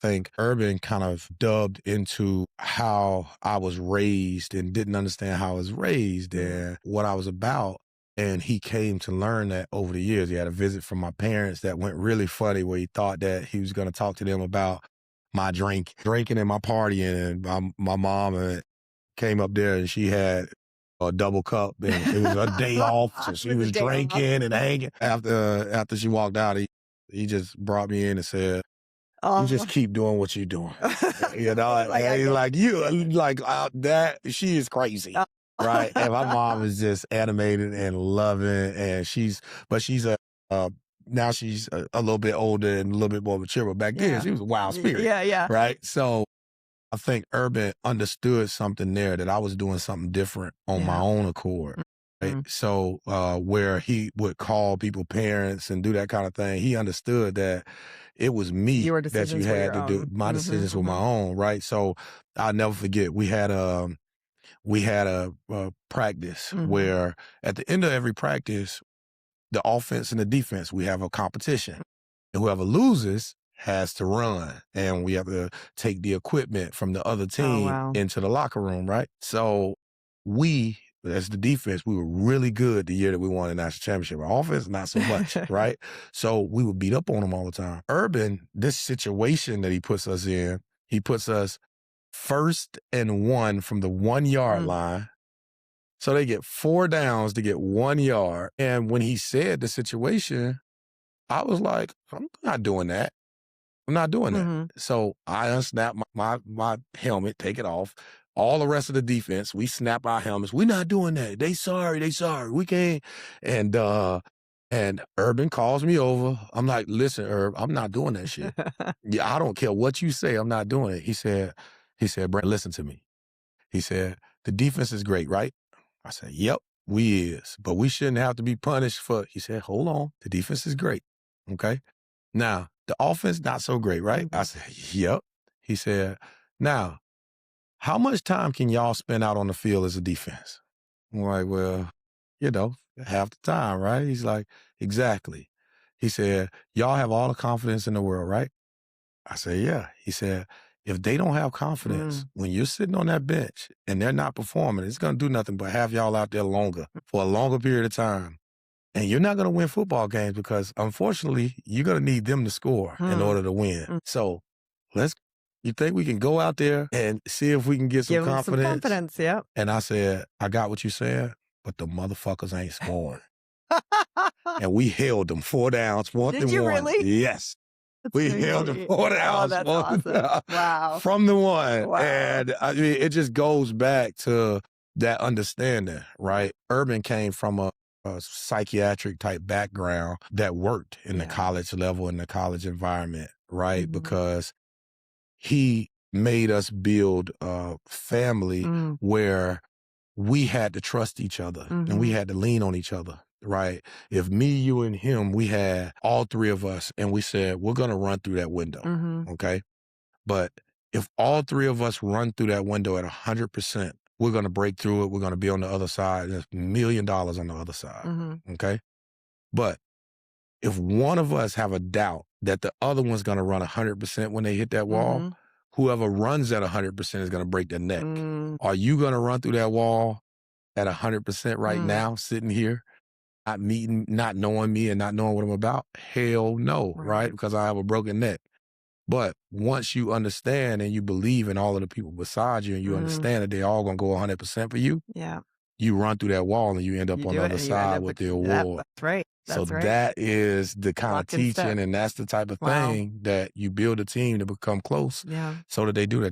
think Urban kind of dubbed into how I was raised and didn't understand how I was raised and what I was about. And he came to learn that over the years. He had a visit from my parents that went really funny where he thought that he was going to talk to them about my drinking and my partying. And my mom came up there and she had a double cup and it was a day off. So she was drinking and hanging. After she walked out, he just brought me in and said, "You just keep doing what you're doing." You know, and he's like, that, she is crazy. Right. And my mom is just animated and loving. And now she's a little bit older and a little bit more mature. But back then, she was a wild spirit. Yeah. Right. So I think Urban understood something there, that I was doing something different on my own accord. Right? So where he would call people parents and do that kind of thing, he understood that it was me that you had to do. My decisions were my own, right? So I'll never forget, we had a practice where at the end of every practice, the offense and the defense, we have a competition. And whoever loses has to run. And we have to take the equipment from the other team into the locker room, right? So we, as the defense, we were really good the year that we won the national championship. Our offense, not so much, right? So we would beat up on them all the time. Urban, this situation that he puts us in, he puts us 1st and 1 from the 1 yard line. So they get 4 downs to get 1 yard. And when he said the situation, I was like, I'm not doing that. I'm not doing that. So I unsnap my helmet, take it off. All the rest of the defense, we snap our helmets. We're not doing that. They sorry. We can't. And Urban calls me over. I'm like, listen, Herb, I'm not doing that shit. I don't care what you say. I'm not doing it. He said, Brent, listen to me. He said, the defense is great, right? I said, yep, we is. But we shouldn't have to be punished for, he said, hold on. The defense is great. Okay. Now, the offense, not so great, right? I said, yep. He said, now, how much time can y'all spend out on the field as a defense? I'm like, well, half the time, right? He's like, exactly. He said, y'all have all the confidence in the world, right? I said, yeah. He said, if they don't have confidence, when you're sitting on that bench and they're not performing, it's going to do nothing but have y'all out there longer for a longer period of time. And you're not going to win football games because, unfortunately, you're going to need them to score in order to win. So you think we can go out there and see if we can get some confidence? Some confidence, yeah. And I said, I got what you said, but the motherfuckers ain't scoring. And we held them 4 downs, 1st and 1. Did you really? Yes. We held them 4 downs. That's awesome. Wow. From the 1. Wow. And I mean, it just goes back to that understanding, right? Urban came from a psychiatric type background that worked in the college level, in the college environment, right? Because he made us build a family where we had to trust each other and we had to lean on each other, right? If me, you, and him, we had all 3 of us and we said, we're going to run through that window, okay? But if all 3 of us run through that window at 100%, we're going to break through it. We're going to be on the other side. There's $1 million on the other side, okay? But if one of us have a doubt that the other one's going to run 100% when they hit that wall, whoever runs at 100% is going to break their neck. Are you going to run through that wall at 100% right now, sitting here, not knowing me and not knowing what I'm about? Hell no, right? Because I have a broken neck. But once you understand and you believe in all of the people beside you and you understand that they're all going to go 100% for you, you run through that wall and you end up on the other side with the award. That's right. So that is the kind of teaching and that's the type of thing that you build a team to become close so that they do that.